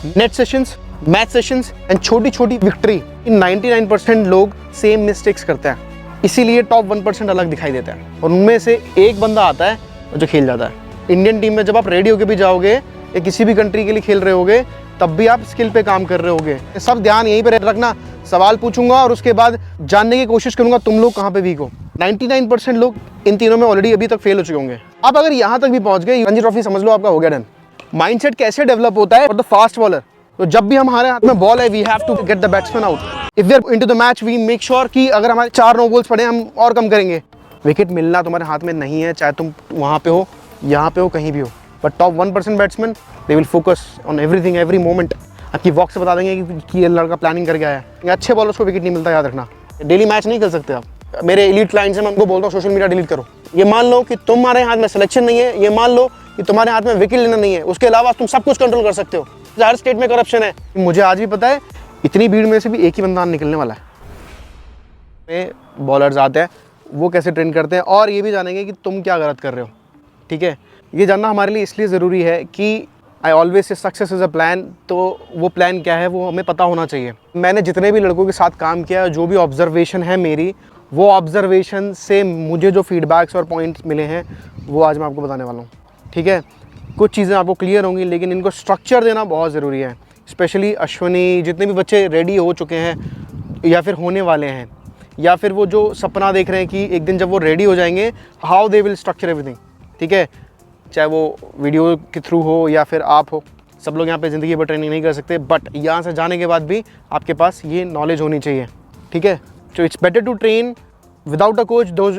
Net sessions, math sessions and छोटी छोटी victory, इन 99% लोग सेम मिस्टेक्स करते हैं, इसीलिए टॉप 1% अलग दिखाई देता है। और उनमें से एक बंदा आता है जो खेल जाता है। इंडियन टीम में जब आप रेडी होके भी जाओगे या किसी भी कंट्री के लिए खेल रहे होगे, तब भी आप स्किल पे काम कर रहे होगे। सब ध्यान यहीं पे रखना, सवाल पूछूंगा और उसके बाद जानने की कोशिश करूंगा तुम लोग कहाँ पे वीक हो। 99% लोग इन तीनों में ऑलरेडी अभी तक फेल हो चुके होंगे। अब अगर यहाँ तक भी पहुंच गए, रणजी ट्रॉफी समझ लो आपका हो गया डन। माइंडसेट कैसे डेवलप होता है फॉर द फास्ट बॉलर? तो जब भी हमारे हाथ में बॉल है, we have to get the batsman out. If we are into the match, we make sure कि अगर हमारे 4 नो बॉल्स पड़े, हम और कम करेंगे। विकेट मिलना तुम्हारे हाथ में नहीं है, चाहे तुम वहाँ पे हो, यहाँ पे हो, कहीं भी हो। But top 1% batsman, they will focus on everything, every moment. आपकी वॉक से बता देंगे कि ये लड़का प्लानिंग करके आया है। अच्छे बॉलर्स को विकेट नहीं मिलता, याद रखना। डेली मैच नहीं खेल सकते आप। मेरे एलीट क्लाइंट्स हैं, मैं उनको बोलता हूँ सोशल मीडिया डिलीट करो। ये मान लो कि तुम्हारे हाथ में सिलेक्शन नहीं है, ये मान लो कि तुम्हारे हाथ में विकेट लेना नहीं है, उसके अलावा तुम सब कुछ कंट्रोल कर सकते हो। हर स्टेट में करप्शन है, मुझे आज भी पता है। इतनी भीड़ में से भी एक ही बंदा निकलने वाला है। बॉलर्स आते हैं, वो कैसे ट्रेन करते हैं, और ये भी जानेंगे कि तुम क्या गलत कर रहे हो। ठीक है, ये जानना हमारे लिए इसलिए ज़रूरी है कि I always say success is a plan. तो वो प्लान क्या है वो हमें पता होना चाहिए। मैंने जितने भी लड़कों के साथ काम किया, जो भी ऑब्जर्वेशन है मेरी, वो ऑब्जर्वेशन से मुझे जो फीडबैक्स और पॉइंट्स मिले हैं, वो आज मैं आपको बताने वाला हूँ। ठीक है, कुछ चीज़ें आपको क्लियर होंगी, लेकिन इनको स्ट्रक्चर देना बहुत ज़रूरी है। स्पेशली अश्विनी, जितने भी बच्चे रेडी हो चुके हैं या फिर होने वाले हैं, या फिर वो जो सपना देख रहे हैं कि एक दिन जब वो रेडी हो जाएंगे, how they will structure everything. ठीक है, चाहे वो वीडियो के थ्रू हो या फिर आप हो, सब लोग यहाँ पे ज़िंदगी भर ट्रेनिंग नहीं कर सकते, बट यहाँ से जाने के बाद भी आपके पास ये नॉलेज होनी चाहिए। ठीक है, तो it's better to train without a coach, though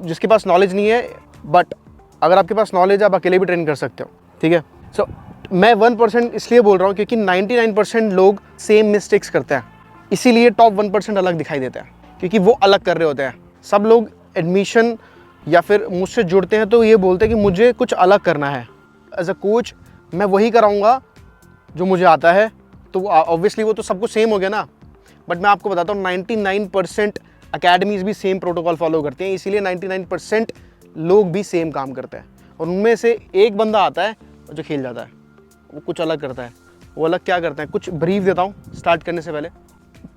जिसके पास नॉलेज नहीं है, बट अगर आपके पास नॉलेज है, आप अकेले भी ट्रेन कर सकते हो। ठीक है, सो मैं 1% इसलिए बोल रहा हूँ क्योंकि 99% लोग सेम मिस्टेक्स करते हैं, इसीलिए टॉप 1% अलग दिखाई देता है, क्योंकि वो अलग कर रहे होते हैं। सब लोग एडमिशन या फिर मुझसे जुड़ते हैं तो ये बोलते हैं कि मुझे कुछ अलग करना है। एज अ कोच मैं वही कराऊंगा जो मुझे आता है, तो ऑब्वियसली वो तो सब कुछ सेम हो गया ना। बट मैं आपको बताता हूँ 99% अकेडमीज़ भी सेम प्रोटोकॉल फॉलो करते हैं, इसीलिए 99% लोग भी सेम काम करते हैं। और उनमें से एक बंदा आता है जो खेल जाता है, वो कुछ अलग करता है। वो अलग क्या करता है, कुछ ब्रीफ देता हूँ स्टार्ट करने से पहले।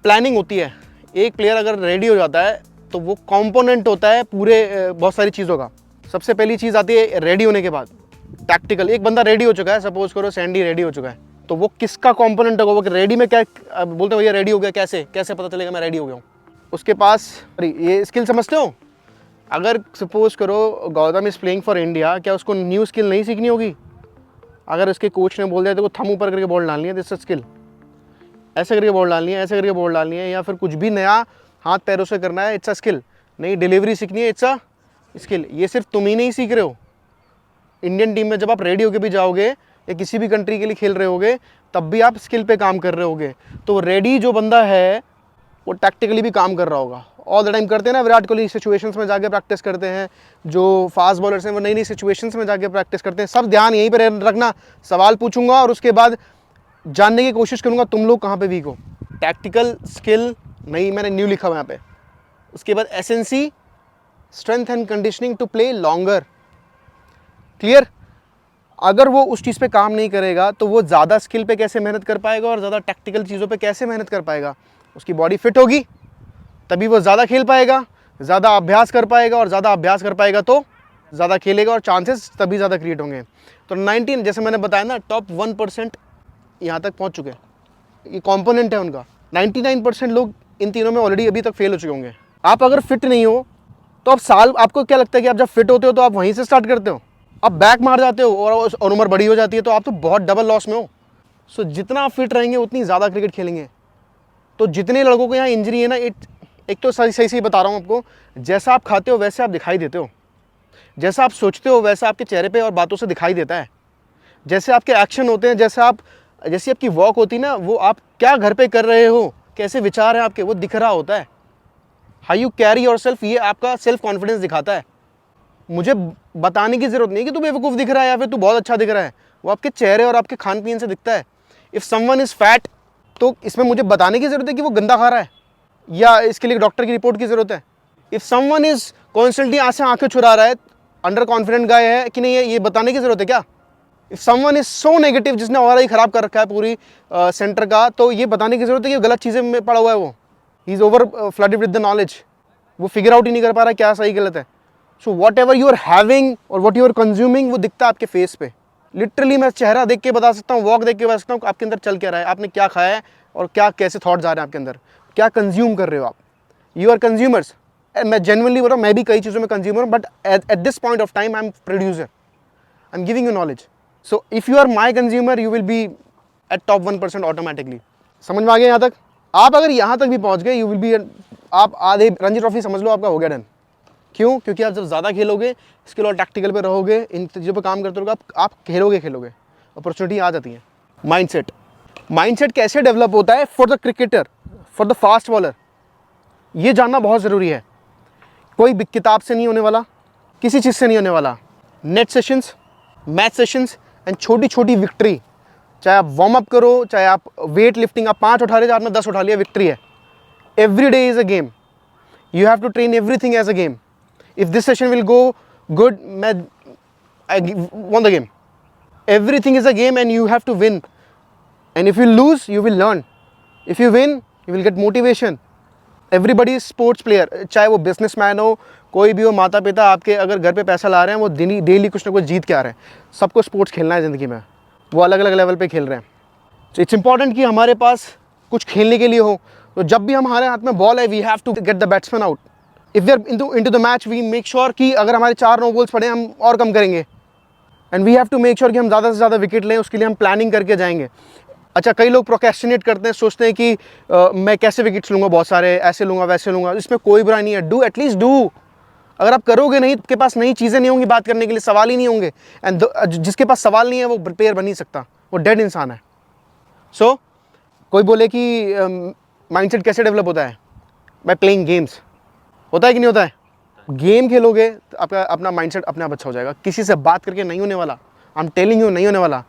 प्लानिंग होती है। एक प्लेयर अगर रेडी हो जाता है तो वो कंपोनेंट होता है पूरे बहुत सारी चीज़ों का। सबसे पहली चीज़ आती है रेडी होने के बाद टैक्टिकल। एक बंदा रेडी हो चुका है, सपोज करो सैंडी रेडी हो चुका है, तो वो किसका कंपोनेंट होगा? वो रेडी में क्या बोलते हैं, भैया रेडी हो गया, कैसे कैसे पता चलेगा मैं रेडी हो गया हूँ? उसके पास ये स्किल समझते हो? अगर सपोज करो Gautam is playing for India, क्या उसको न्यू स्किल नहीं सीखनी होगी? अगर उसके कोच ने बोल दिया तो थम ऊपर करके बॉल डालनी है, दिस स्किल, ऐसे करके बॉल डालनी है, ऐसे करके बॉल डालनी है, या फिर कुछ भी नया हाथ पैरों से करना है, इट्स अ स्किल। नई डिलीवरी सीखनी है, इट्स अ स्किल। ये सिर्फ तुम ही नहीं सीख रहे हो। इंडियन टीम में जब आप रेडी होके भी जाओगे या किसी भी कंट्री के लिए खेल रहे होगे, तब भी आप स्किल पे काम कर रहे होगे। तो रेडी जो बंदा है वो टैक्टिकली भी काम कर रहा होगा। ऑल द टाइम करते हैं ना, विराट कोहली सिचुएशंस में जाके प्रैक्टिस करते हैं, जो फास्ट बॉलर्स हैं वो नई नई सिचुएशंस में जाके प्रैक्टिस करते हैं। सब ध्यान यहीं पर रखना, सवाल पूछूंगा और उसके बाद जानने की कोशिश करूंगा तुम लोग कहाँ पे वीक हो। टैक्टिकल स्किल नहीं, मैंने न्यू लिखा हुआ यहाँ पे। उसके बाद एसेंसी, strength and conditioning to play longer. Clear? अगर वो उस चीज़ पे काम नहीं करेगा तो वो ज़्यादा स्किल पे कैसे मेहनत कर पाएगा और ज़्यादा टैक्टिकल चीज़ों पे कैसे मेहनत कर पाएगा? उसकी बॉडी फिट होगी तभी वो ज़्यादा खेल पाएगा, ज़्यादा अभ्यास कर पाएगा, और ज़्यादा अभ्यास कर पाएगा तो ज़्यादा खेलेगा और चांसेस तभी ज़्यादा क्रिएट होंगे। तो 19, जैसे मैंने बताया ना, टॉप 1% यहाँ तक पहुँच चुके हैं। ये कॉम्पोनेंट है उनका। 99% लोग इन तीनों में ऑलरेडी अभी तक फेल हो चुके होंगे। आप अगर फिट नहीं हो तो आपको क्या लगता है कि आप जब फिट होते हो तो आप वहीं से स्टार्ट करते हो, आप बैक मार जाते हो और उम्र बड़ी हो जाती है, तो आप तो बहुत डबल लॉस में हो। सो जितना आप फिट रहेंगे उतनी ज़्यादा क्रिकेट खेलेंगे। तो जितने लड़कों को यहाँ इंजरी है ना, एक तो सही बता रहा हूँ आपको, जैसा आप खाते हो वैसे आप दिखाई देते हो, जैसा आप सोचते हो वैसा आपके चेहरे पे और बातों से दिखाई देता है, जैसे आपके एक्शन होते हैं, जैसी आपकी वॉक होती है ना, वो आप क्या घर पे कर रहे हो, कैसे विचार है आपके, वो दिख रहा होता है। हाउ यू कैरी योरसेल्फ, ये आपका सेल्फ कॉन्फिडेंस दिखाता है। मुझे बताने की जरूरत नहीं कि तू बेवकूफ़ दिख रहा है या फिर तू बहुत अच्छा दिख रहा है, वो आपके चेहरे और आपके खान पीन से दिखता है। इफ़ समवन इज़ फैट, तो इसमें मुझे बताने की ज़रूरत है कि वो गंदा खा रहा है, या इसके लिए डॉक्टर की रिपोर्ट की ज़रूरत है? इफ़ समवन इज़ कॉन्स्टेंटली आंखें चुरा रहा है, अंडर कॉन्फिडेंट गाय है कि नहीं है, ये बताने की ज़रूरत है क्या? If someone is so negative, जिसने और ही खराब कर रखा है पूरी सेंटर का, तो ये बताने की जरूरत है कि गलत चीज़ें में पड़ा हुआ है वो। He is over flooded with the knowledge, वो फिगर आउट ही नहीं कर पा रहा क्या सही गलत है। So whatever you are having और वॉट यू आर कंज्यूमिंग वो दिखता है आपके फेस पे। लिटरली मैं चेहरा देख के बता सकता हूँ, वॉक देख के बता सकता हूँ आपके अंदर चल क्या रहा है, आपने क्या खाया है और क्या कैसे थॉट्स आ रहे हैं आपके अंदर, क्या कंज्यूम कर रहे हो आप। You are consumers. मैं जेन्युइनली बोल रहा हूँ, मैं भी कई चीज़ों में कंज्यूमर हूँ, but at this point of time I am producer, I am giving you knowledge. So if you are my consumer you will be at top 1% automatically. समझ में आ गया यहाँ तक? आप अगर यहाँ तक भी पहुँच गए, यू विल बी, आप आधे रणजी ट्रॉफी समझ लो आपका हो गया डन। क्यों? क्योंकि आप जब ज़्यादा खेलोगे, स्किल और टैक्टिकल पे रहोगे, इन चीज़ों पे काम करते रहोगे, आप खेलोगे, अपॉर्चुनिटी आ जाती है। माइंडसेट कैसे डेवलप होता है for the cricketer, for the fast bowler, ये जानना बहुत ज़रूरी है। कोई भी किताब से नहीं होने वाला, किसी चीज़ से नहीं होने वाला। Net sessions, match sessions and छोटी छोटी विक्ट्री, चाहे आप वार्म अप करो, चाहे आप वेट लिफ्टिंग, आप 5 उठा रहे थे, आपने 10 उठा लिया, विक्ट्री है। Every day is a game, you have to train everything as a game. If this session will go good, I won the game. Everything is a game and you have to win. And if you lose, you will learn. If you win, you will get motivation. Everybody is sports player. चाहे वो businessman हो, कोई भी हो, माता पिता आपके अगर घर पे पैसा ला रहे हैं, वो डेली कुछ ना कुछ जीत के आ रहे हैं। सबको स्पोर्ट्स खेलना है ज़िंदगी में, वो अलग अलग लेवल पे खेल रहे हैं। तो इट्स इंपॉर्टेंट कि हमारे पास कुछ खेलने के लिए हो। तो जब भी हमारे हाथ में बॉल है, we have to get the batsman out. If we are into the match, we make sure कि अगर हमारे 4 नो बॉल्स पड़े, हम और कम करेंगे। And we have to make sure कि हम ज़्यादा से ज़्यादा विकेट लें, उसके लिए हम प्लानिंग करके जाएंगे। अच्छा, कई लोग प्रोक्रेस्टिनेट करते हैं, सोचते हैं कि मैं कैसे विकेट्स लूँगा, बहुत सारे ऐसे लूँगा वैसे लूँगा। इसमें कोई बुराई नहीं है। Do, at least do. अगर आप करोगे नहीं, आपके पास नई चीज़ें नहीं होंगी, बात करने के लिए सवाल ही नहीं होंगे। एंड जिसके पास सवाल नहीं है वो प्लेयर बन नहीं सकता, वो डेड इंसान है। सो कोई बोले कि माइंडसेट कैसे डेवलप होता है? By playing games. होता है कि नहीं होता है? गेम खेलोगे तो आपका अपना माइंडसेट अपने आप अच्छा हो जाएगा। किसी से बात करके नहीं होने वाला, आई एम टेलिंग यू, नहीं होने वाला।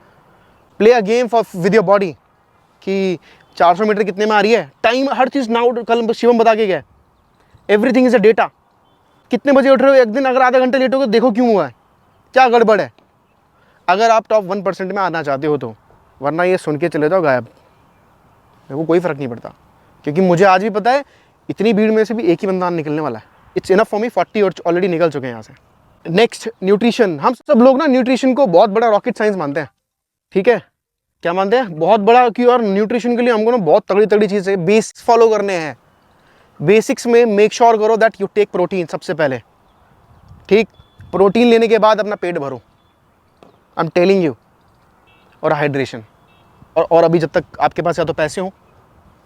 Play a game for with your body कि 400 मीटर कितने में आ रही है, टाइम, हर चीज़ नाउ। कल शिवम बता के गया, एवरीथिंग इज़ अ डेटा। कितने बजे उठ रहे हो, एक दिन अगर आधा घंटा लेट हो गए, देखो क्यों हुआ है, क्या गड़बड़ है। अगर आप टॉप 1% में आना चाहते हो तो, वरना ये सुन के चले जाओ गायब, मेरे को कोई फ़र्क नहीं पड़ता। क्योंकि मुझे आज भी पता है, इतनी भीड़ में से भी एक ही बंदा निकलने वाला है। इट्स इनफ फॉर मी, 40 और ऑलरेडी निकल चुके हैं यहाँ से। Next, nutrition. हम सब लोग ना न्यूट्रिशन को बहुत बड़ा रॉकेट साइंस मानते हैं, ठीक है? क्या मानते हैं? बहुत बड़ा। कि और न्यूट्रिशन के लिए हमको ना बहुत तगड़ी तगड़ी चीज़ें, बेसिक्स फॉलो करने हैं। बेसिक्स में मेक श्योर करो दैट यू टेक प्रोटीन सबसे पहले, ठीक? प्रोटीन लेने के बाद अपना पेट भरो, आई एम टेलिंग यू। और हाइड्रेशन। और अभी जब तक आपके पास या तो पैसे हों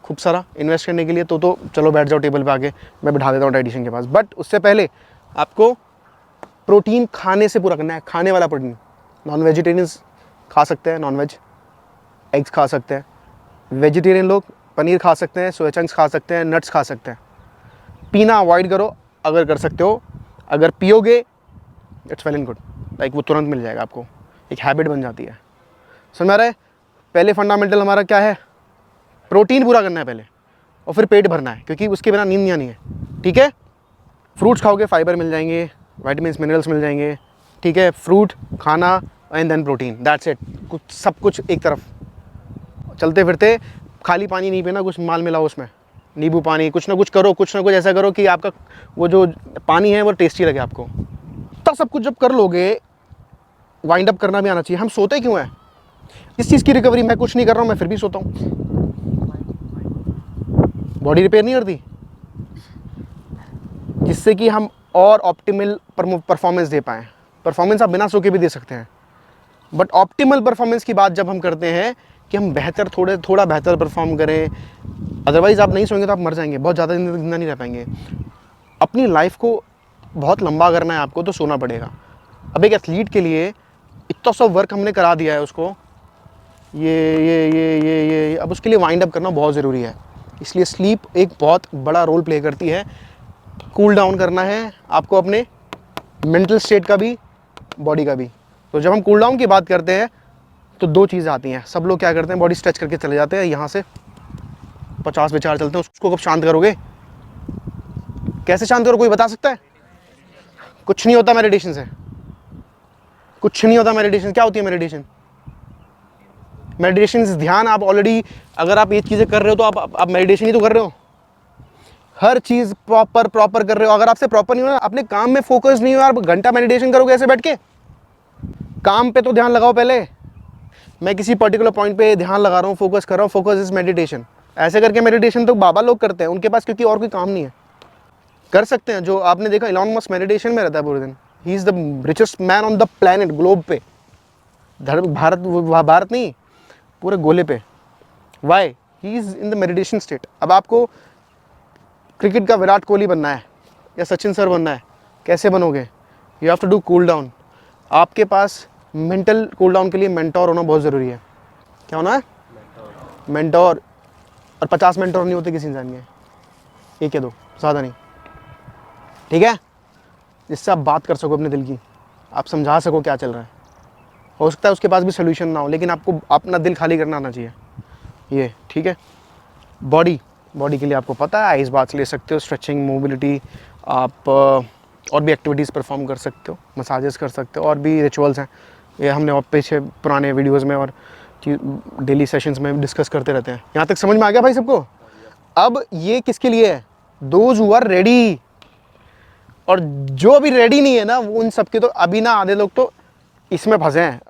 खूब सारा इन्वेस्ट करने के लिए, तो चलो बैठ जाओ टेबल पे आके, मैं बिठा देता हूँ डाइटिशियन के पास। बट उससे पहले आपको प्रोटीन खाने से पूरा करना है, खाने वाला प्रोटीन। नॉन वेजिटेरियंस खा सकते हैं, नॉन वेज एग्स खा सकते हैं। वेजिटेरियन लोग पनीर खा सकते हैं, सोया चंक्स खा सकते हैं, नट्स खा सकते हैं। पीना अवॉइड करो अगर कर सकते हो। अगर पियोगे it's well and good, like वो तुरंत मिल जाएगा आपको, एक हैबिट बन जाती है। समझ में आ रहा है? पहले फंडामेंटल हमारा क्या है? प्रोटीन पूरा करना है पहले, और फिर पेट भरना है, क्योंकि उसके बिना नींद नहीं आनी है, ठीक है? फ्रूट्स खाओगे, फाइबर मिल जाएंगे, विटामिन्स मिनरल्स मिल जाएंगे, ठीक है? फ्रूट खाना and then protein, that's it. कुछ सब कुछ एक तरफ। चलते फिरते खाली पानी नहीं पीना, कुछ माल मिलाओ उसमें, नींबू पानी, कुछ ना कुछ करो, कुछ ना कुछ ऐसा करो कि आपका वो जो पानी है वो टेस्टी लगे आपको। तब सब कुछ जब कर लोगे, वाइंड अप करना भी आना चाहिए। हम सोते क्यों हैं? इस चीज़ की रिकवरी, मैं कुछ नहीं कर रहा हूँ, मैं फिर भी सोता हूँ। बॉडी रिपेयर नहीं करती, जिससे कि हम और ऑप्टिमल परफॉर्मेंस दे पाएँ। परफॉर्मेंस आप बिना सो के भी दे सकते हैं, बट ऑप्टिमल परफॉर्मेंस की बात जब हम करते हैं कि हम बेहतर, थोड़ा बेहतर परफॉर्म करें। अदरवाइज़ आप नहीं सोएंगे तो आप मर जाएंगे, बहुत ज़्यादा जिंदा नहीं रह पाएंगे। अपनी लाइफ को बहुत लंबा करना है आपको, तो सोना पड़ेगा। अब एक एथलीट के लिए इतना सब वर्क हमने करा दिया है उसको, ये अब उसके लिए वाइंड अप करना बहुत ज़रूरी है। इसलिए स्लीप एक बहुत बड़ा रोल प्ले करती है। कूल डाउन करना है आपको, अपने मेंटल स्टेट का भी, बॉडी का भी। तो जब हम कूल डाउन की बात करते हैं तो 2 चीज़ें आती हैं। सब लोग क्या करते हैं, बॉडी स्ट्रेच करके चले जाते हैं, यहाँ से 50 विचार चलते हैं, उसको कब शांत करोगे? कैसे शांत करो, कोई बता सकता है? कुछ नहीं होता मेडिटेशन से, कुछ नहीं होता मेडिटेशन। क्या होती है मेडिटेशन? मेडिटेशन इज ध्यान। आप ऑलरेडी अगर आप ये चीज़ें कर रहे हो तो आप मेडिटेशन ही तो कर रहे हो। हर चीज़ प्रॉपर कर रहे हो। अगर आपसे प्रॉपर नहीं हो ना, अपने काम में फोकस नहीं हो, आप घंटा मेडिटेशन करोगे ऐसे बैठ के? काम पे तो ध्यान लगाओ पहले। मैं किसी पर्टिकुलर पॉइंट पे ध्यान लगा रहा हूँ, फोकस कर रहा हूँ, फोकस इज मेडिटेशन। ऐसे करके मेडिटेशन तो बाबा लोग करते हैं, उनके पास क्योंकि और कोई काम नहीं है। कर सकते हैं, जो आपने देखा इलॉन मस्क मेडिटेशन में रहता है पूरे दिन। He is the richest man on the planet, globe पे, भारत नहीं, पूरे गोले पे। Why? He is in the meditation state. अब आपको क्रिकेट का विराट कोहली बनना है या सचिन सर बनना है, कैसे बनोगे? You have to do cool down. आपके पास मेंटल कूल डाउन के लिए मेंटोर होना बहुत ज़रूरी है। क्या होना है? मेंटोर। और 50 मेंटोर नहीं होते किसी इंसान के, एक या दो, ज़्यादा नहीं, ठीक है? जिससे आप बात कर सको अपने दिल की, आप समझा सको क्या चल रहा है। हो सकता है उसके पास भी सोल्यूशन ना हो, लेकिन आपको अपना दिल खाली करना आना चाहिए, ये ठीक है। बॉडी के लिए आपको पता है, आइस बाथ्स ले सकते हो, स्ट्रेचिंग, मोबिलिटी, आप और भी एक्टिविटीज़ परफॉर्म कर सकते हो, मसाजेस कर सकते हो, और भी रिचुअल्स हैं, ये हमने और पीछे पुराने वीडियोस में और डेली सेशंस में डिस्कस करते रहते हैं। यहाँ तक समझ में आ गया भाई सबको? अब ये किसके लिए है? Those who are ready. और जो अभी रेडी नहीं है ना, उन सबके तो अभी ना आधे लोग तो इसमें फंसे हैं,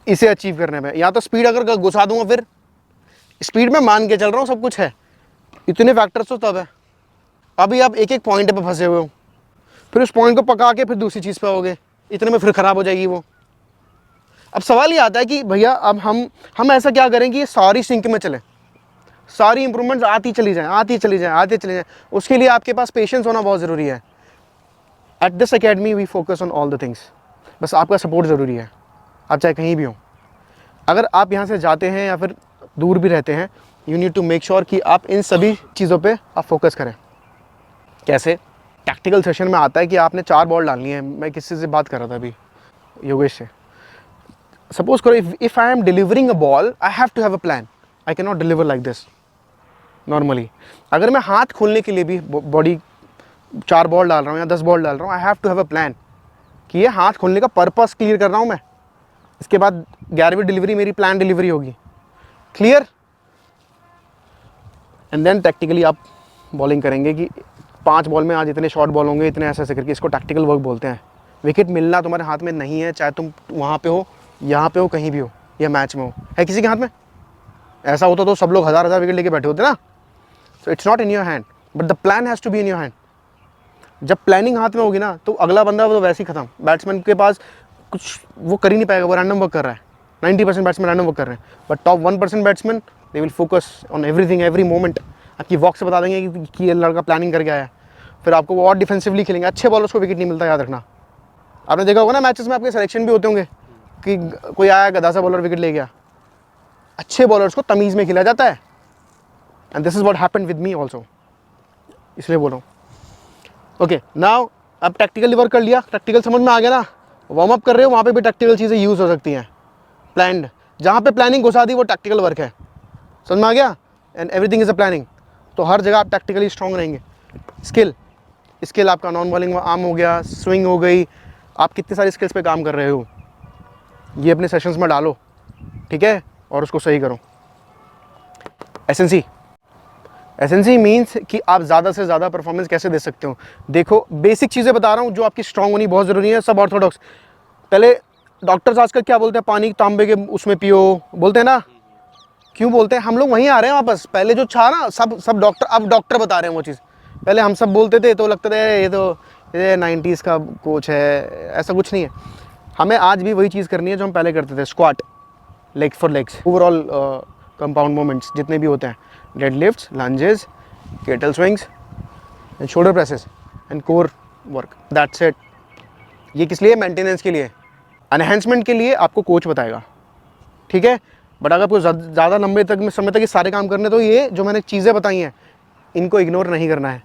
इसे अचीव करने में। या तो स्पीड अगर घुसा दूंगा, फिर स्पीड में मान के चल रहा हूँ सब कुछ है, इतने फैक्टर्स तो तब है। अभी आप एक एक पॉइंट पे फंसे हुए हो, फिर उस पॉइंट को पका के फिर दूसरी चीज़ पे आओगे, इतने में फिर ख़राब हो जाएगी वो। अब सवाल ये आता है कि भैया अब हम ऐसा क्या करें कि ये सारी सिंक में चले, सारी इंप्रूवमेंट्स आती चली जाए। उसके लिए आपके पास पेशेंस होना बहुत ज़रूरी है। At this academy we focus on all the things. बस आपका सपोर्ट ज़रूरी है, आप चाहे कहीं भी हो। अगर आप यहाँ से जाते हैं या फिर दूर भी रहते हैं, you need to make sure कि आप इन सभी चीज़ों पे आप फोकस करें। कैसे? टैक्टिकल सेशन में आता है कि आपने 4 बॉल डालनी है। मैं किसी से बात कर रहा था अभी, योगेश से। सपोज करो if I am delivering a ball, I have to have a plan. I can not deliver like this normally. अगर मैं हाथ खोलने के लिए भी बॉडी 4 बॉल डाल रहा हूँ या 10 बॉल डाल रहा हूँ, I have to have a plan कि ये हाथ खोलने का पर्पस क्लियर कर रहा हूँ मैं। इसके बाद 11वीं डिलीवरी मेरी प्लान डिलीवरी होगी, क्लियर। एंड देन टैक्टिकली आप बॉलिंग करेंगे कि 5 बॉल में आज इतने शॉर्ट बॉल होंगे, इतने ऐसे करके। इसको टैक्टिकल वर्क बोलते हैं। विकेट मिलना तुम्हारे हाथ में नहीं है, चाहे तुम वहाँ पे हो, यहाँ पे हो, कहीं भी हो, या मैच में हो। है किसी के हाथ में? ऐसा होता तो सब लोग 1000 विकेट लेके बैठे होते ना। So it's not in your hand, but the plan has to be in your hand. जब प्लानिंग हाथ में होगी ना, तो अगला बंदा तो वैसे ही खत्म। बैट्समैन के पास कुछ वो कर ही नहीं पाएगा, वो रैंडम वर्क कर रहा है। 90% बैट्समैन रैंडम वर्क कर रहे हैं, but top 1% batsman they will focus on everything, every moment. आपकी वॉक से बता देंगे कि ये लड़का प्लानिंग करके आया है। फिर आपको वो और डिफेंसिवली खेलेंगे। अच्छे बॉलर्स को विकेट नहीं मिलता, याद रखना। आपने देखा होगा ना मैचेस में, आपके सिलेक्शन भी होते होंगे कि कोई आया गधा सा बॉलर विकेट ले गया। अच्छे बॉलर्स को तमीज़ में खेला जाता है, and this is what happened with me also, इसलिए बोल रहा हूँ। ओके, नाउ अब टैक्टिकली वर्क कर लिया, प्रैक्टिकल समझ में आ गया ना। वार्म अप कर रहे हो, वहाँ पे भी टैक्टिकल चीज़ें यूज़ हो सकती हैं। प्लान्ड, जहाँ पे प्लानिंग घुसा दी वो टैक्टिकल वर्क है, समझ में आ गया। And everything is a planning. तो हर जगह आप टैक्टिकली स्ट्रॉन्ग रहेंगे। स्किल आपका नॉन बॉलिंग आर्म हो गया, स्विंग हो गई, आप कितनी सारी स्किल्स पे काम कर रहे हो, ये अपने सेशंस में डालो, ठीक है, और उसको सही करो। एसेंसी मीन्स कि आप ज़्यादा से ज़्यादा परफॉर्मेंस कैसे दे सकते हो। देखो, बेसिक चीज़ें बता रहा हूँ जो आपकी स्ट्रांग होनी बहुत ज़रूरी है। सब ऑर्थोडॉक्स, पहले डॉक्टर्स आजकल क्या बोलते हैं, पानी तांबे के उसमें पियो, बोलते हैं ना। क्यों बोलते हैं? हम लोग वहीं आ रहे हैं वापस। पहले जो था ना, सब डॉक्टर, अब डॉक्टर बता रहे हैं वो चीज़। पहले हम सब बोलते थे तो लगता था ये 90s का कोच है, ऐसा कुछ नहीं है। हमें आज भी वही चीज़ करनी है जो हम पहले करते थे। Squat, leg for legs, overall compound movements जितने भी होते हैं, dead lifts, lunges, kettle swings and shoulder presses and core work, that's it. ये किस लिए? मेंटेनेंस के लिए, एनहेंसमेंट के लिए आपको कोच बताएगा, ठीक है। बट अगर आपको ज़्यादा लंबे समय तक ये सारे काम करने, तो ये जो मैंने चीज़ें बताई हैं इनको इग्नोर नहीं करना है।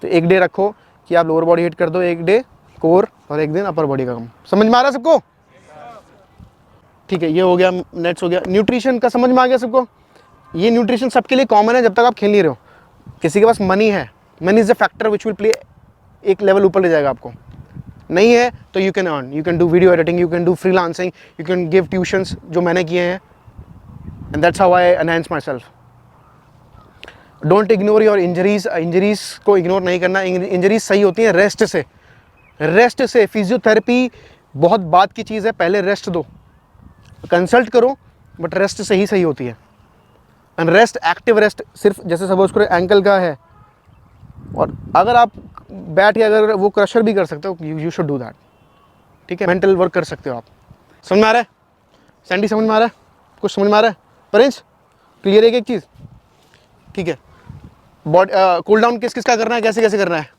तो एक डे रखो कि आप लोअर बॉडी हिट कर दो, एक डे कोर और एक दिन अपर बॉडी का काम। समझ में आ रहा है सबको? ठीक है, ये हो गया, नेट्स हो गया। न्यूट्रिशन का समझ में आ गया सबको? ये न्यूट्रिशन सबके लिए कॉमन है जब तक आप खेल नहीं रहे हो। किसी के पास मनी है, money is a factor which will play, एक लेवल ऊपर ले जाएगा आपको। नहीं है तो you can earn, you can do video editing, you can do freelancing, you can give tuitions, जो मैंने किए हैं, and that's how I enhance my self. Don't ignore your injuries. Injuries को इग्नोर नहीं करना. इंजरीज सही होती हैं रेस्ट से. रेस्ट से. फिजियोथेरेपी बहुत बात की चीज़ है, पहले रेस्ट दो. कंसल्ट करो बट रेस्ट से ही सही होती है. And rest, active rest. सिर्फ जैसे सपोज करो एंकल का है और अगर आप बैठ के अगर वो क्रशर भी कर सकते हो, यू शुड डू दैट. ठीक है, मेंटल वर्क कर सकते हो आप. समझ में आ रहा है सैंडी? समझ में आ रहा है? कुछ समझ में आ रहा है? प्रिंस क्लियर है एक चीज़? ठीक है. बॉडी कूल डाउन किस किस का करना है, कैसे कैसे करना है.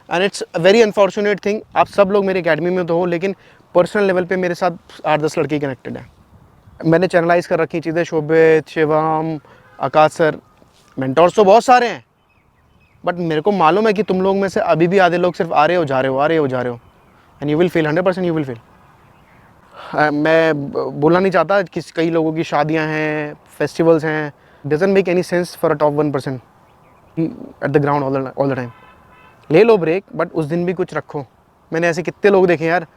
And it's very unfortunate thing, आप सब लोग मेरी अकेडमी में तो हो लेकिन पर्सनल लेवल पे मेरे साथ 8-10 लड़के कनेक्टेड हैं. मैंने चैनलाइज कर रखी चीज़ें. शोभित, शिवम, आकाश सर, मेंटोर्स तो बहुत सारे हैं बट मेरे को मालूम है कि तुम लोग में से अभी भी आधे लोग सिर्फ आ रहे हो जा रहे हो, आ रहे हो जा रहे हो. And you will feel 100% you will feel. मैं बोलना नहीं चाहता कि कई लोगों की शादियां हैं, फेस्टिवल्स हैं. Doesn't make any sense for a top 1% at the ground all the time. ले लो ब्रेक बट उस दिन भी कुछ रखो. मैंने ऐसे कितने लोग देखे यार.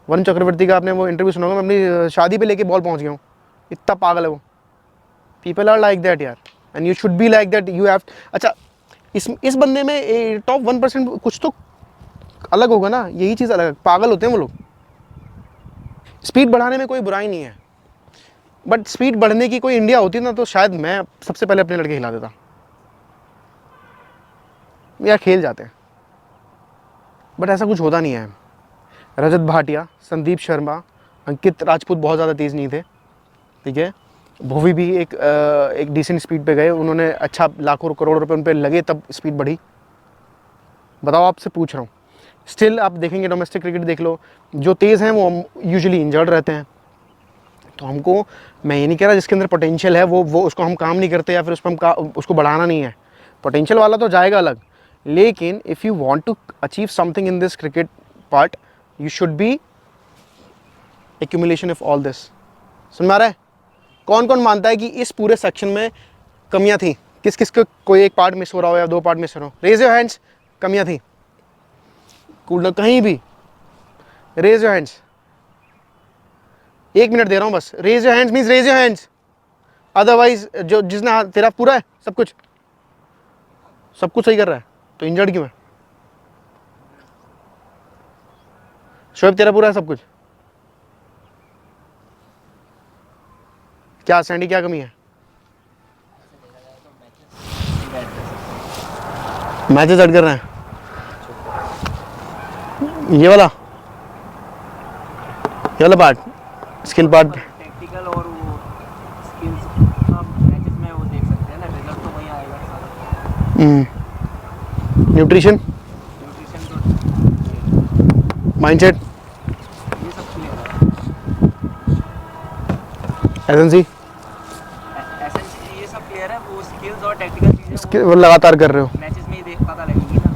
वरुण चक्रवर्ती का आपने वो इंटरव्यू सुना होगा, मैं अपनी शादी पे लेके बॉल पहुंच गया हूँ. इतना पागल है वो. पीपल आर लाइक दैट यार and you should be like that. You have. अच्छा, इस बंदे में टॉप 1% कुछ तो अलग होगा ना. यही चीज़ अलग है. पागल होते हैं वो लोग. स्पीड बढ़ाने में कोई बुराई नहीं है बट स्पीड बढ़ने की कोई इंडिया होती ना तो शायद मैं सबसे पहले अपने लड़के हिला देता या खेल जाते हैं. बट ऐसा कुछ होता नहीं है. रजत भाटिया, संदीप शर्मा, अंकित राजपूत बहुत ज़्यादा तेज़ नहीं थे. ठीक है. भुवी भी एक डिसेंट स्पीड पे गए. उन्होंने अच्छा लाखों करोड़ रुपए उन पर लगे तब स्पीड बढ़ी. बताओ, आपसे पूछ रहा हूँ. स्टिल आप देखेंगे डोमेस्टिक क्रिकेट देख लो, जो तेज़ हैं वो यूजुअली इंजर्ड रहते हैं. तो हमको, मैं ये नहीं कह रहा जिसके अंदर पोटेंशियल है वो उसको हम काम नहीं करते या फिर उस पर हम उसको बढ़ाना नहीं है. पोटेंशियल वाला तो जाएगा अलग. लेकिन if you want to achieve something in this cricket part you should be accumulation of all this. समझ में आ रहा है? कौन कौन मानता है कि इस पूरे सेक्शन में कमियां थी? किस किस का कोई एक पार्ट मिस हो रहा हो या 2 पार्ट मिस हो रहा हो? Raise your hands. कमियां थी कूल कहीं भी? Raise your hands. 1 मिनट दे रहा हूँ बस. Raise your hands means raise your hands. Otherwise जो जिसने हाथ, तेरा पूरा है सब कुछ सही कर रहा है तो इंजर्ड क्यों है? शोएब तेरा पूरा है सब कुछ. क्या सैंडी, क्या कमी है? मैचेस ऐड कर रहे हैं. ये वाला पार्ट, स्किल पार्ट. टेक्निकल और वो स्किल्स हम मैचेस में वो देख सकते हैं ना. रिजल्ट तो वही आएगा सारा. न्यूट्रिशन, माइंडसेट, ये सब क्लियर है. एसेंसी, ये सब क्लियर है. वो स्किल्स और टेक्निकल चीज़ें वो लगातार कर रहे हो. मैचेस में ही देख पता लगेगी ना.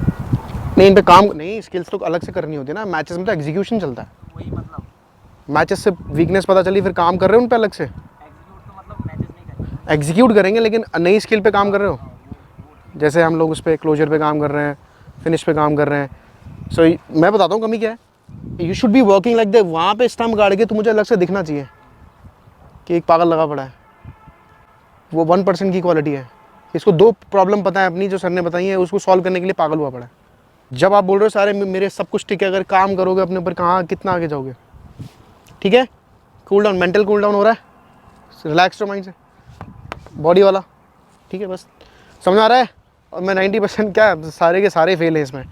नहीं, इन पे काम नहीं. स्किल्स तो अलग से करनी होती है ना. मैचेस में तो एग्जीक्यूशन चलता है. वही मतलब मैचेस से वीकनेस पता चली फिर काम कर रहे हो उन पे अलग से. एग्जीक्यूट तो मतलब मैचेस नहीं करेंगे. एग्जीक्यूट करेंगे लेकिन नई स्किल पे काम कर रहे हो. जैसे हम लोग उस पर क्लोजर पे काम कर रहे हैं, फिनिश पे काम कर रहे हैं. सो मैं बताता हूँ कमी क्या है. You should be working like that. वहाँ पे स्टंप गाड़ के तो मुझे अलग से दिखना चाहिए कि एक पागल लगा पड़ा है. वो 1% की क्वालिटी है. इसको 2 प्रॉब्लम पता है अपनी जो सर ने बताई है, उसको सॉल्व करने के लिए पागल हुआ पड़ा है. जब आप बोल रहे हो सारे मेरे सब कुछ ठीक है, अगर काम करोगे अपने ऊपर कहाँ कितना आगे जाओगे. ठीक है. Cool down, mental cool down हो रहा है. रिलैक्स हो माइंड से, बॉडी वाला. ठीक है, बस समझ आ रहा है. और मैं 90% क्या सारे के सारे फेल हैं इसमें.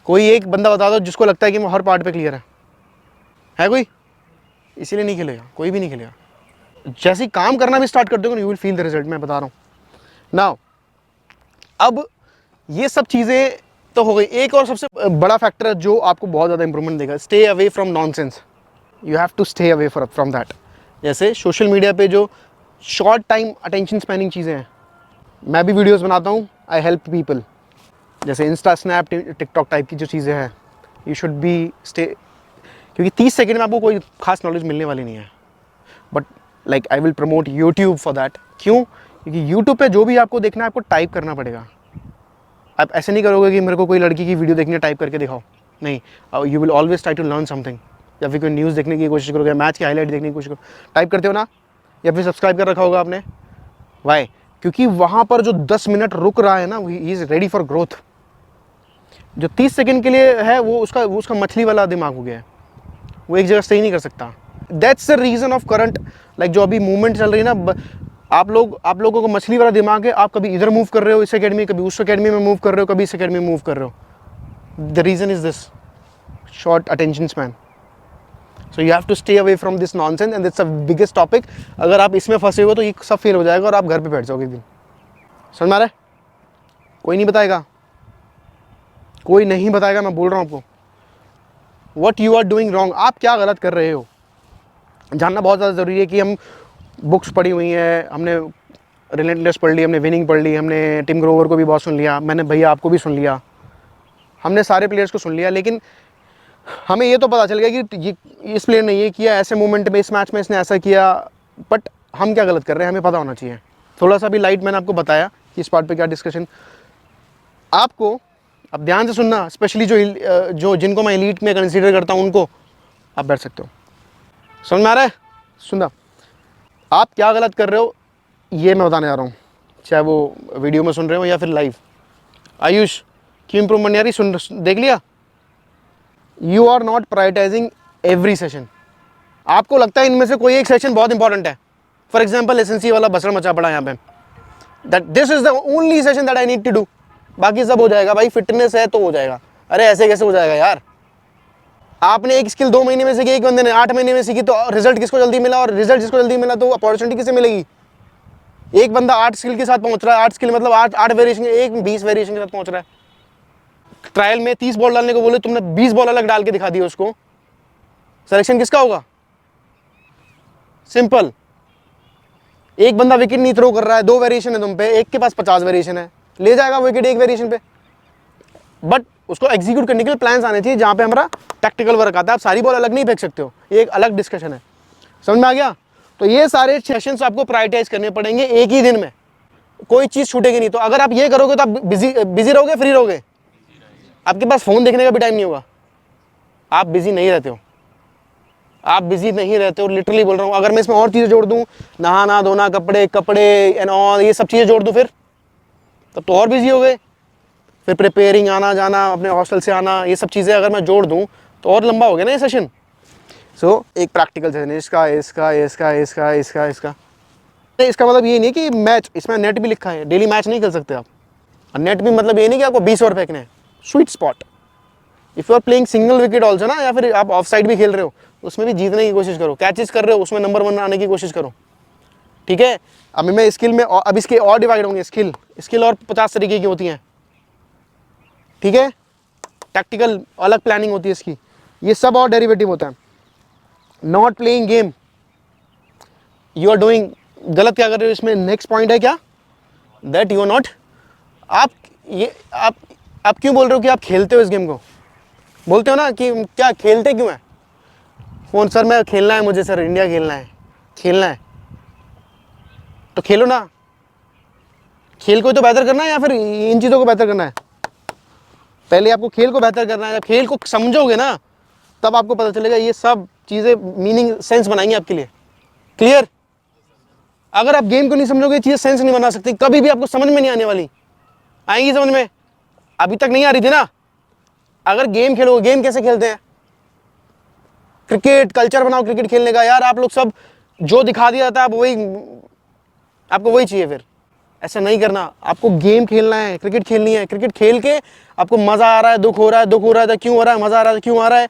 कोई एक बंदा बता दो जिसको लगता है कि मैं हर पार्ट पे क्लियर है कोई? इसीलिए नहीं खेलेगा, कोई भी नहीं खेलेगा. जैसे ही काम करना भी स्टार्ट कर दोगे you will feel the result. मैं बता रहा हूँ. नाउ अब ये सब चीज़ें तो हो गई. एक और सबसे बड़ा फैक्टर है जो आपको बहुत ज़्यादा इंप्रूवमेंट देगा. Stay away from nonsense. You have to stay away from that. जैसे सोशल मीडिया पे जो शॉर्ट टाइम अटेंशन स्पैनिंग चीज़ें हैं. मैं भी वीडियोस बनाता हूँ, आई हेल्प पीपल. जैसे इंस्टा, स्नैप, टिकटॉक टाइप की जो चीज़ें हैं, यू शुड बी स्टे. क्योंकि 30 सेकंड में आपको कोई खास नॉलेज मिलने वाली नहीं है. But like I will promote YouTube for that. क्यों? क्योंकि यूट्यूब पे जो भी आपको देखना है आपको टाइप करना पड़ेगा. आप ऐसे नहीं करोगे कि मेरे को कोई लड़की की वीडियो देखनी है टाइप करके दिखाओ. नहीं, you will always try to learn something. या फिर कोई न्यूज़ देखने की कोशिश करोगे, मैच की हाईलाइट देखने की कोशिश करो, टाइप करते हो ना, या फिर सब्सक्राइब कर रखा होगा आपने? वाई? क्योंकि वहाँ पर जो 10 मिनट रुक रहा है ना, he is ready for growth. जो 30 सेकंड के लिए है वो उसका मछली वाला दिमाग हो गया है, वो एक जगह स्टे नहीं कर सकता। That's the reason of current, like जो अभी मूवमेंट चल रही है ना, आप लोगों को मछली वाला दिमाग है। आप कभी इधर मूव कर रहे हो इस अकेडमी, कभी उस अकेडमी में मूव कर रहे हो, कभी इस अकेडमी में मूव कर रहे हो। The reason is this short attention span. So you have to stay away from this nonsense and that's the biggest topic. अगर आप इसमें फंसे हो तो ये सब फेल हो जाएगा और आप घर पे बैठ जाओगे एक दिन। समझ में आ रहा है? कोई नहीं बताएगा, कोई नहीं बताएगा, मैं बोल रहा हूँ आपको। What you are doing wrong, आप क्या गलत कर रहे हो, जानना बहुत ज़्यादा ज़रूरी है। कि हम बुक्स पढ़ी हुई हैं, हमने रिलेंटलेस पढ़ ली, हमने विनिंग पढ़ ली, हमने टिम ग्रोवर को भी बहुत सुन लिया, मैंने भैया आपको भी सुन लिया, हमने सारे प्लेयर्स को सुन लिया, लेकिन हमें ये तो पता चल गया कि ये इस प्लेयर ने ये किया, ऐसे मोमेंट में इस मैच में इसने ऐसा किया, बट हम क्या गलत कर रहे हैं हमें पता होना चाहिए। थोड़ा सा भी लाइट मैंने आपको बताया कि इस पार्ट पे क्या डिस्कशन। आपको अब ध्यान से सुनना, स्पेशली जो जिनको मैं एलीट में कंसीडर करता हूँ उनको, आप बैठ सकते हो। समझ में आ रहा है? सुनना, आप क्या गलत कर रहे हो ये मैं बताने जा रहा हूँ, चाहे वो वीडियो में सुन रहे हो या फिर लाइव। आयुष, क्यों इंप्रूवमेंट यार, सुन देख लिया? You are not prioritising every session. आपको लगता है इनमें से कोई एक सेशन बहुत इंपॉर्टेंट है। फॉर एग्जाम्पल एसेंसी वाला बसर मचा पड़ा यहाँ पे, that this is the only session that I need to do, बाकी सब हो जाएगा। भाई फिटनेस है तो हो जाएगा। अरे ऐसे कैसे हो जाएगा यार? आपने एक स्किल 2 महीने में सीखी, एक बंदे ने 8 महीने में सीखी, तो रिजल्ट किसको जल्दी मिला? और रिजल्ट जिसको जल्दी मिला तो अपॉर्चुनिटी किसे मिलेगी? एक बंदा 8 स्किल के साथ पहुंच रहा है, 8 स्किल मतलब 8 वेरिएशन, एक 20 वेरिएशन के साथ पहुंच रहा है। ट्रायल में 30 बॉल डालने को बोले, तुमने 20 बॉल अलग डाल के दिखा दिया उसको, सिलेक्शन किसका होगा? सिंपल। एक बंदा विकेट नहीं थ्रो कर रहा है, 2 वेरिएशन है तुम पे, एक के पास 50 वेरिएशन है, ले जाएगा विकेट एक वेरिएशन पे। बट उसको एग्जीक्यूट करने के लिए प्लान्स आने चाहिए जहां पे हमारा टैक्टिकल वर्क आता है। आप सारी बॉल अलग नहीं फेंक सकते हो, ये एक अलग डिस्कशन है। समझ में आ गया? तो ये सारे सेशंस आपको प्रायोरिटाइज करने पड़ेंगे एक ही दिन में, कोई चीज छूटेगी नहीं। तो अगर आप ये करोगे तो आप बिजी रहोगे, फ्री रहोगे, आपके पास फोन देखने का भी टाइम नहीं होगा। आप बिजी नहीं रहते हो, आप बिजी नहीं रहते हो, लिटरली बोल रहा हूँ। अगर मैं इसमें और चीजें जोड़ दूं, नहाना धोना, कपड़े एंड ऑल, ये सब चीजें जोड़ दूं फिर तब तो और बिजी हो गए। फिर प्रिपेयरिंग, आना जाना, अपने हॉस्टल से आना, ये सब चीज़ें अगर मैं जोड़ दूं तो और लंबा हो गया ना ये सेशन। सो एक प्रैक्टिकल सेशन, इसका इसका इसका इसका इसका इसका इसका मतलब ये नहीं कि मैच, इसमें नेट भी लिखा है, डेली मैच नहीं खेल सकते आप। और नेट भी मतलब ये नहीं कि आपको 20 ओवर फेंकने हैं, sweet spot. If you are playing single wicket also ना, या फिर आप ऑफ साइड भी खेल रहे हो, उसमें भी जीतने की कोशिश करो। कैचेस कर रहे हो, उसमें नंबर 1 आने की कोशिश करो, ठीक है? अभी मैं स्किल में, अब इसके और डिवाइड होंगे, स्किल और 50 तरीके की होती हैं, ठीक है? टैक्टिकल अलग प्लानिंग होती है इसकी, ये सब और डेरिवेटिव होता है। Not playing game, you are doing, गलत क्या कर रहे हो इसमें? नेक्स्ट पॉइंट है क्या? दैट यू आर नॉट, आप क्यों बोल रहे हो कि आप खेलते हो इस गेम को? बोलते हो ना कि क्या खेलते क्यों है? फोन, सर मैं खेलना है, मुझे सर इंडिया खेलना है, तो खेलो ना। खेल को तो बेहतर करना है या फिर इन चीज़ों को बेहतर करना है? पहले आपको खेल को बेहतर करना है। जब खेल को समझोगे ना तब आपको पता चलेगा, ये सब चीज़ें मीनिंग सेंस बनाएंगी आपके लिए। क्लियर? अगर आप गेम को नहीं समझोगे, चीज़ें सेंस नहीं बना सकती, कभी भी आपको समझ में नहीं आने वाली। आएंगी समझ में? अभी तक नहीं आ रही थी ना। अगर गेम खेलोगे, गेम कैसे खेलते हैं? क्रिकेट कल्चर बनाओ क्रिकेट खेलने का। यार आप लोग सब जो दिखा दिया जाता है आपको वही चाहिए। फिर ऐसा नहीं करना, आपको गेम खेलना है, क्रिकेट खेलनी है। क्रिकेट खेल के आपको मजा आ रहा है, दुख हो रहा है तो क्यों हो रहा है, मजा आ रहा है तो क्यों आ रहा है,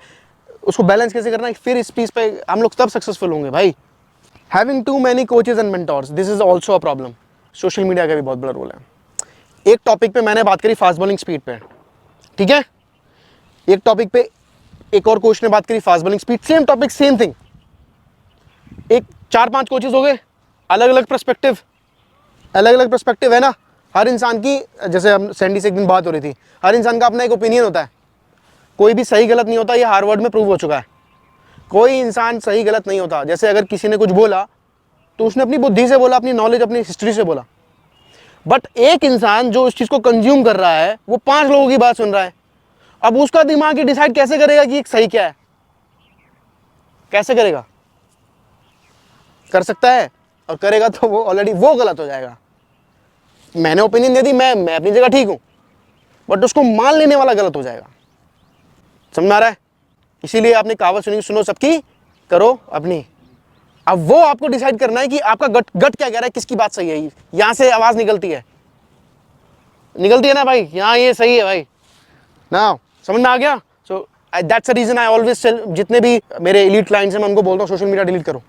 उसको बैलेंस कैसे करना है, फिर इस पीस पे हम लोग तब सक्सेसफुल होंगे भाई। Having too many coaches and mentors, this is also a problem. Social media का भी बहुत बड़ा रोल है। एक टॉपिक पे मैंने बात करी फास्ट बॉलिंग स्पीड पे, ठीक है? एक टॉपिक पे एक और कोच ने बात करी fast bowling speed, same topic same thing. एक 4-5 कोचेज हो गए, अलग अलग पर्सपेक्टिव है ना हर इंसान की। जैसे हम सैंडी से एक दिन बात हो रही थी, हर इंसान का अपना एक ओपिनियन होता है, कोई भी सही गलत नहीं होता, ये हार्वर्ड में प्रूव हो चुका है। कोई इंसान सही गलत नहीं होता। जैसे अगर किसी ने कुछ बोला तो उसने अपनी बुद्धि से बोला, अपनी नॉलेज, अपनी हिस्ट्री से बोला। बट एक इंसान जो उस चीज़ को कंज्यूम कर रहा है, वो 5 लोगों की बात सुन रहा है। अब उसका दिमाग ये डिसाइड कैसे करेगा कि सही क्या है? कैसे करेगा? कर सकता है? और करेगा तो वो ऑलरेडी वो गलत हो जाएगा। मैंने ओपिनियन दे दी, मैं अपनी जगह ठीक हूँ, बट उसको मान लेने वाला गलत हो जाएगा। समझ में आ रहा है? इसीलिए आपने कहावत सुनी, सुनो सबकी करो अपनी। अब वो आपको डिसाइड करना है कि आपका गट क्या कह रहा है, किसकी बात सही है। यहां से आवाज निकलती है ना भाई, यहाँ ये सही है भाई ना, समझ में आ गया? So that's the reason I always tell, जितने भी मेरे एलीट क्लाइंट्स हैं मैं उनको बोलता हूँ सोशल मीडिया डिलीट करो।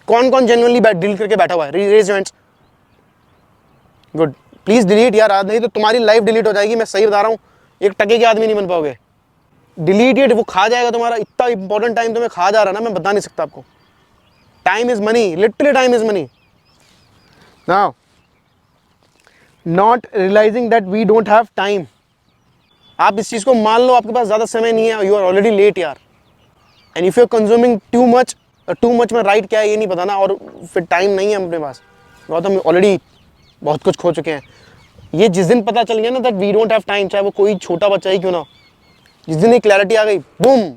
कौन कौन जेन्युइनली डिलीट करके बैठा हुआ है? Raise hands. Good, please delete यार, आज नहीं तो तुम्हारी लाइफ डिलीट हो जाएगी। मैं सही बता रहा हूँ, एक टके के आदमी नहीं बन पाओगे। डिलीट इट, वो खा जाएगा तुम्हारा इतना इंपॉर्टेंट टाइम, तुम्हें खा जा रहा है ना, मैं बता नहीं सकता आपको। Time is money, literally time is money. Now not realising that we don't have time. आप इस चीज को मान लो, आपके पास ज्यादा समय नहीं है, यू आर ऑलरेडी लेट यार। And if you are consuming too much में राइट क्या है ये नहीं पता ना, और फिर टाइम नहीं है अपने पास, बहुत हम ऑलरेडी बहुत कुछ खो चुके हैं। ये जिस दिन पता चल गया ना that we don't have time, चाहे वो कोई छोटा बच्चा ही क्यों ना, जिस दिन ये क्लैरिटी आ गई, बूम,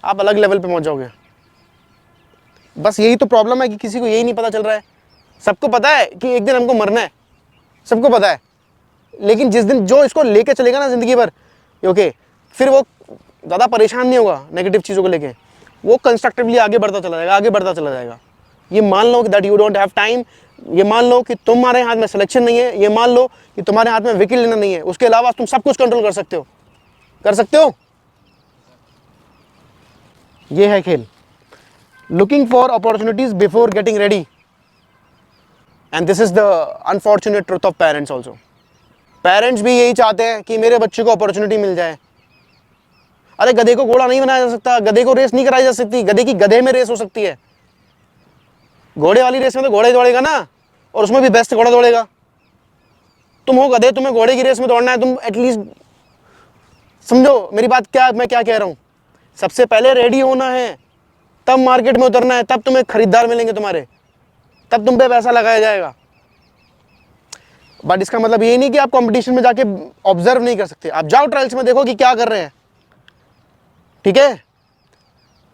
आप अलग लेवल पे पहुंच जाओगे। बस यही तो प्रॉब्लम है कि किसी को यही नहीं पता चल रहा है। सबको पता है कि एक दिन हमको मरना है, सबको पता है, लेकिन जिस दिन जो इसको लेके चलेगा ना जिंदगी भर, ओके, फिर वो ज़्यादा परेशान नहीं होगा नेगेटिव चीज़ों को लेके, वो कंस्ट्रक्टिवली आगे बढ़ता चला जाएगा, आगे बढ़ता चला जाएगा। ये मान लो कि that you don't have time, ये मान लो कि तुम्हारे हाथ में सिलेक्शन नहीं है, ये मान लो कि तुम्हारे हाथ में विकेट लेना नहीं है, उसके अलावा तुम सब कुछ कंट्रोल कर सकते हो, कर सकते हो। ये है खेल। Looking for opportunities before getting ready, and this is the unfortunate truth of parents also. Parents भी यही चाहते हैं कि मेरे बच्चे को अपॉर्चुनिटी मिल जाए। अरे गधे को घोड़ा नहीं बनाया जा सकता, गधे को रेस नहीं कराई जा सकती, गधे की गधे में रेस हो सकती है। घोड़े वाली रेस में तो घोड़ा ही दौड़ेगा ना, और उसमें भी बेस्ट घोड़ा दौड़ेगा। तुम हो गधे, तुम्हें घोड़े की रेस में दौड़ना है, तुम एटलीस्ट समझो मेरी बात, क्या मैं क्या कह रहा हूं। सबसे पहले रेडी होना है, तब मार्केट में उतरना है, तब तुम्हें खरीदार मिलेंगे तुम्हारे, तब तुम पे पैसा लगाया जाएगा। बट इसका मतलब ये नहीं कि आप कंपटीशन में जाके ऑब्जर्व नहीं कर सकते। आप जाओ ट्रायल्स में, देखो कि क्या कर रहे हैं, ठीक है,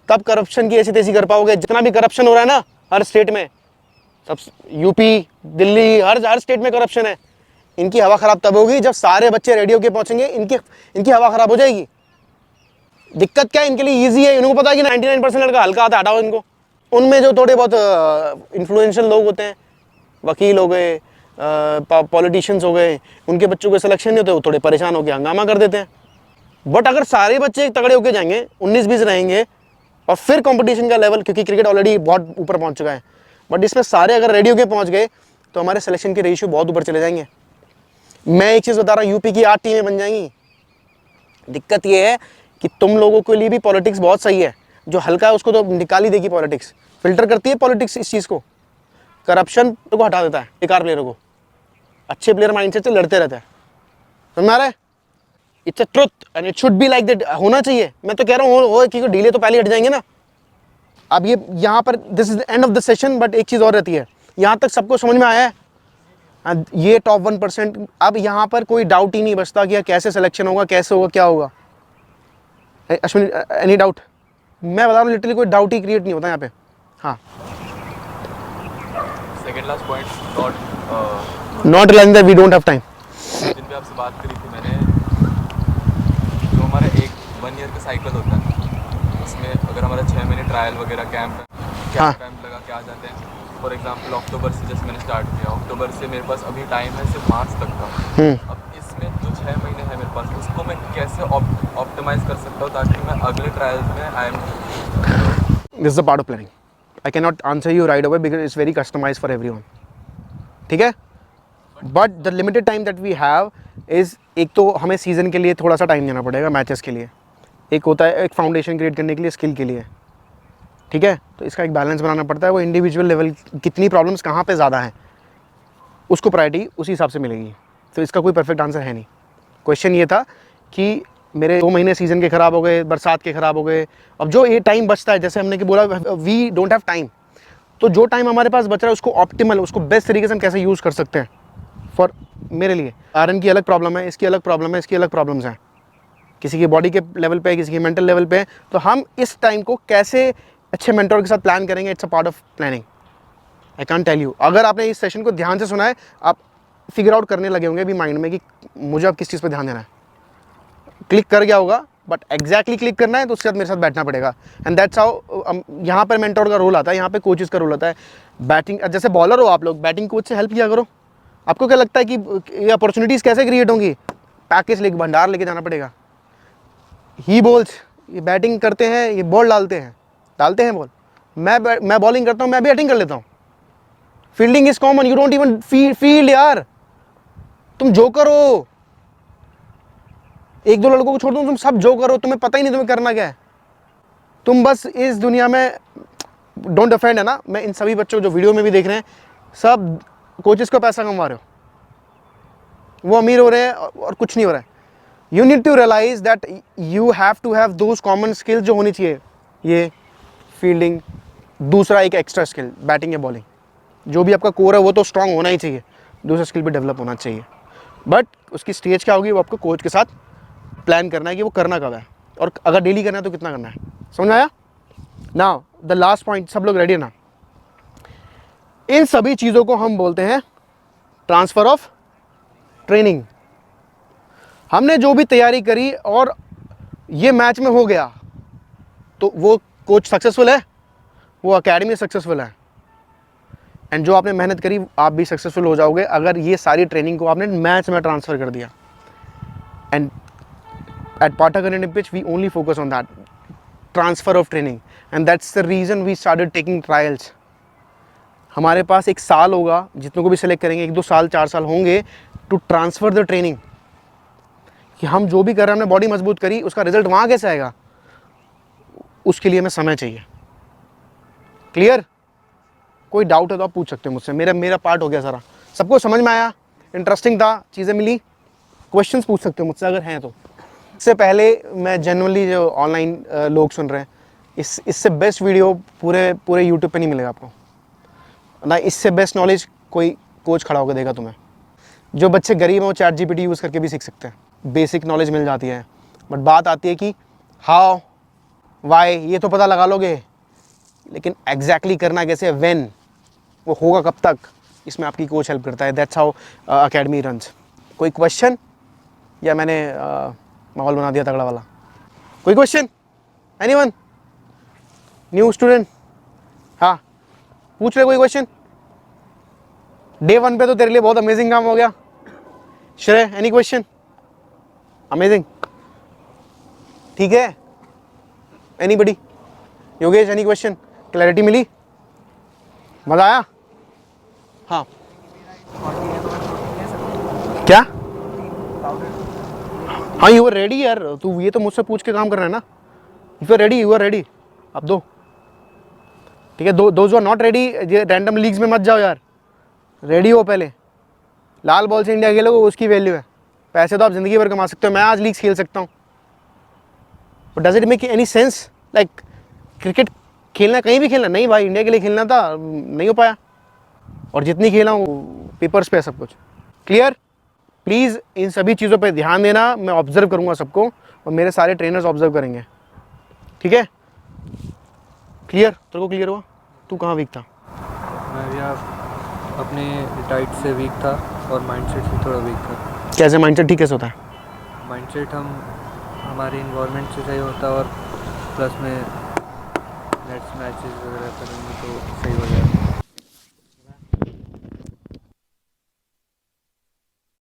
तब करप्शन की ऐसी तैसी कर पाओगे। जितना भी करप्शन हो रहा है ना हर स्टेट में, सब यूपी दिल्ली हर स्टेट में करप्शन है। इनकी हवा खराब तब होगी जब सारे बच्चे रेडी होके पहुंचेंगे, इनकी हवा खराब हो जाएगी। दिक्कत क्या है, इनके लिए इजी है, इनको पता है कि 99% लड़का हल्का आता है, हटाओ इनको। उनमें जो थोड़े बहुत इन्फ्लुएंशियल लोग होते हैं, वकील हो गए, पॉलिटिशियंस हो गए, उनके बच्चों के सिलेक्शन नहीं होते, वो थोड़े परेशान होकर हंगामा कर देते हैं। बट अगर सारे बच्चे तगड़े होके जाएंगे, 19-20 रहेंगे, और फिर कंपटीशन का लेवल, क्योंकि क्रिकेट ऑलरेडी बहुत ऊपर पहुंच चुका है, बट इसमें सारे अगर रेडी होके पहुंच गए तो हमारे सिलेक्शन के रेशियो बहुत ऊपर चले जाएंगे। मैं एक चीज़ बता रहा हूँ, यूपी की 8 टीमें बन जाएंगी। दिक्कत ये है कि तुम लोगों के लिए भी पॉलिटिक्स बहुत सही है, जो हल्का है उसको तो निकाल ही देगी पॉलिटिक्स, फिल्टर करती है पॉलिटिक्स इस चीज़ को, करप्शन को हटा देता है बेकार प्लेयरों को। अच्छे प्लेयर माइंडसेट से लड़ते रहते हैं, समझ में आ रहा है? It's a truth and it should be like that, होना चाहिए। मैं तो कह रहा हूँ हो क्योंकि डीले तो पहले हट जाएंगे ना। अब ये यहाँ पर this is the end of the session, but एक चीज़ और रहती है, यहाँ तक सबको समझ में आया है, ये टॉप 1%। अब यहाँ पर कोई डाउट ही नहीं बचता कि कैसे सिलेक्शन होगा, कैसे होगा, क्या होगा। Ashwini any doubt? मैं बता रहा हूँ लिटरली कोई डाउट ही क्रिएट नहीं होता यहाँ पे। हाँ, second last point, not realising that we don't have time. जिन पे आपसे बात करी थी मैंने, जो हमारा 1 ईयर का साइकिल होता है, उसमें अगर हमारा 6 महीने ट्रायल वगैरह कैंप हाँ। लगा के आ जाते हैं। फॉर एग्जांपल अक्टूबर से जैसे मैंने स्टार्ट किया, अक्टूबर से मेरे पास अभी टाइम है सिर्फ मार्च तक का। अब इसमें जो 6 महीने है मेरे पास, उसको मैं कैसे ऑप्टिमाइज कर सकता हूँ ताकि मैं अगले ट्रायल्स में I am. This is the part of planning. I can not answer you right away because it's very customise for everyone, ठीक है। But the limited time that we have is, एक तो हमें सीज़न के लिए थोड़ा सा टाइम देना पड़ेगा, मैचेस के लिए, एक होता है एक फाउंडेशन क्रिएट करने के लिए स्किल के लिए, ठीक है। तो इसका एक बैलेंस बनाना पड़ता है। वो इंडिविजुअल लेवल कितनी प्रॉब्लम्स कहाँ पे ज़्यादा हैं, उसको प्रायोरिटी उसी हिसाब से मिलेगी। तो इसका कोई परफेक्ट आंसर है नहीं। क्वेश्चन ये था कि मेरे 2 महीने सीज़न के ख़राब हो गए, बरसात के ख़राब हो गए, अब जो ये टाइम बचता है, जैसे हमने कि बोला वी डोंट हैव टाइम, तो जो टाइम हमारे पास बच रहा है उसको ऑप्टिमल, उसको बेस्ट तरीके से हम कैसे यूज़ कर सकते हैं। फॉर मेरे लिए आयरन की अलग प्रॉब्लम है, इसकी अलग प्रॉब्लम है, इसकी अलग प्रॉब्लम्स हैं, किसी की बॉडी के लेवल पे, किसी की मेंटल लेवल पे, तो हम इस टाइम को कैसे अच्छे मेंटर के साथ प्लान करेंगे, it's a part of planning. I can't tell you. अगर आपने इस सेशन को ध्यान से सुना है, आप फिगर आउट करने लगे होंगे अभी माइंड में कि मुझे अब किस चीज़ पे ध्यान देना है। क्लिक कर गया होगा, बट एग्जैक्टली क्लिक करना है तो उसके साथ मेरे साथ बैठना पड़ेगा। एंड दैट्स हाउ यहाँ पर मेंटोर का रोल आता है, यहाँ पे कोचेस का रोल आता है। बैटिंग, जैसे बॉलर हो आप लोग, बैटिंग कोच से हेल्प किया करो। आपको क्या लगता है कि ये अपॉर्चुनिटीज़ कैसे क्रिएट होंगी? पैकेज लेके, भंडार लेके जाना पड़ेगा। ही बॉल्स, ये बैटिंग करते हैं, ये बॉल डालते हैं बॉल। मैं बॉलिंग करता हूँ, मैं बैटिंग कर लेता हूँ। Fielding is common, you don't even field यार। तुम जोकर हो, एक दो लड़कों को छोड़ दो, तुम सब जोकर हो, तुम्हें पता ही नहीं तुम्हें करना क्या है। तुम बस इस दुनिया में, डोंट डिफेंड है ना, मैं इन सभी बच्चों जो वीडियो में भी देख रहे हैं, सब कोचेस को पैसा कमा रहे हो, वो अमीर हो रहे हैं और कुछ नहीं हो रहा है। You need to realise that you have to have those common skills जो होनी चाहिए, ये फील्डिंग, दूसरा एक एक्स्ट्रा स्किल बैटिंग या बॉलिंग, जो भी आपका कोर है वो तो स्ट्रांग होना ही चाहिए, दूसरा स्किल भी डेवलप होना चाहिए। बट उसकी स्टेज क्या होगी वो आपको कोच के साथ प्लान करना है कि वो करना कब है, और अगर डेली करना है तो कितना करना है। समझ आया? नाउ द लास्ट पॉइंट, सब लोग रेडी है ना? इन सभी चीज़ों को हम बोलते हैं ट्रांसफ़र ऑफ ट्रेनिंग। हमने जो भी तैयारी करी और ये मैच में हो गया, तो वो कोच सक्सेसफुल है, वो एकेडमी सक्सेसफुल है। एंड जो आपने मेहनत करी, आप भी सक्सेसफुल हो जाओगे अगर ये सारी ट्रेनिंग को आपने मैच में ट्रांसफ़र कर दिया। And at Pathak academy pitch we only focus on that transfer of training, and that's the reason we started taking trials. हमारे पास एक साल होगा, जितनों को भी सिलेक्ट करेंगे, 1 2 साल 4 साल होंगे टू ट्रांसफ़र द ट्रेनिंग, कि हम जो भी कर रहे हैं, हमने बॉडी मजबूत करी, उसका रिजल्ट वहाँ कैसे आएगा, उसके लिए हमें समय चाहिए। क्लियर? कोई डाउट है तो आप पूछ सकते हो मुझसे। मेरा पार्ट हो गया सारा, सबको समझ में आया, इंटरेस्टिंग था, चीज़ें मिली, क्वेश्चंस पूछ सकते हो मुझसे अगर हैं तो। इससे पहले मैं जनरली जो ऑनलाइन लोग सुन रहे हैं, इससे बेस्ट वीडियो पूरे यूट्यूब पे नहीं मिलेगा आपको ना, इससे बेस्ट नॉलेज कोई कोच खड़ा होकर देगा तुम्हें। जो बच्चे गरीब हैं वो चैट जीपीटी यूज़ करके भी सीख सकते हैं, बेसिक नॉलेज मिल जाती है। बट बात आती है कि हाउ, वाई, ये तो पता लगा लोगे, लेकिन एग्जैक्टली करना कैसे, व्हेन, वो होगा कब तक, इसमें आपकी कोच हेल्प करता है। That's how academy runs. कोई क्वेश्चन, या मैंने माहौल बना दिया तगड़ा वाला? कोई क्वेश्चन? एनीवन? New student? हाँ, पूछ ले कोई क्वेश्चन। डे 1 पे तो तेरे लिए बहुत अमेजिंग काम हो गया। श्रेय, एनी क्वेश्चन? अमेजिंग, ठीक है। Anybody? Yogesh, any question? Clarity मिली? मज़ा आया? हाँ, क्या? हाँ, यू आर रेडी यार, तू ये तो मुझसे पूछ के काम कर रहा है ना। If you are ready, you are ready, अब दो, ठीक है। दोज आर नॉट रेडी, ये रैंडम लीग्स में मत जाओ यार, रेडी हो पहले। लाल बॉल से इंडिया खेलोगे, उसकी वैल्यू है। पैसे तो आप ज़िंदगी भर कमा सकते हो, मैं आज लीग्स खेल सकता हूँ, but does it make any sense? Like cricket खेलना, कहीं भी खेलना, नहीं भाई, इंडिया के लिए खेलना था, नहीं हो पाया, और जितनी खेला हूँ पेपर्स पे है सब कुछ। क्लियर? प्लीज़ इन सभी चीज़ों पे ध्यान देना, मैं ऑब्जर्व करूँगा सबको, और मेरे सारे ट्रेनर्स ऑब्जर्व करेंगे, ठीक है? क्लियर? तेरे को क्लियर हुआ? तू कहाँ वीक था? मैं भी अपने डाइट से वीक था और माइंडसेट से थोड़ा वीक था। कैसे माइंडसेट ठीक कैसे होता है? माइंडसेट हमारे इन्वायरमेंट से सही होता है, और प्लस में नेट्स मैचेस वगैरह करेंगे तो सही हो जाएगा।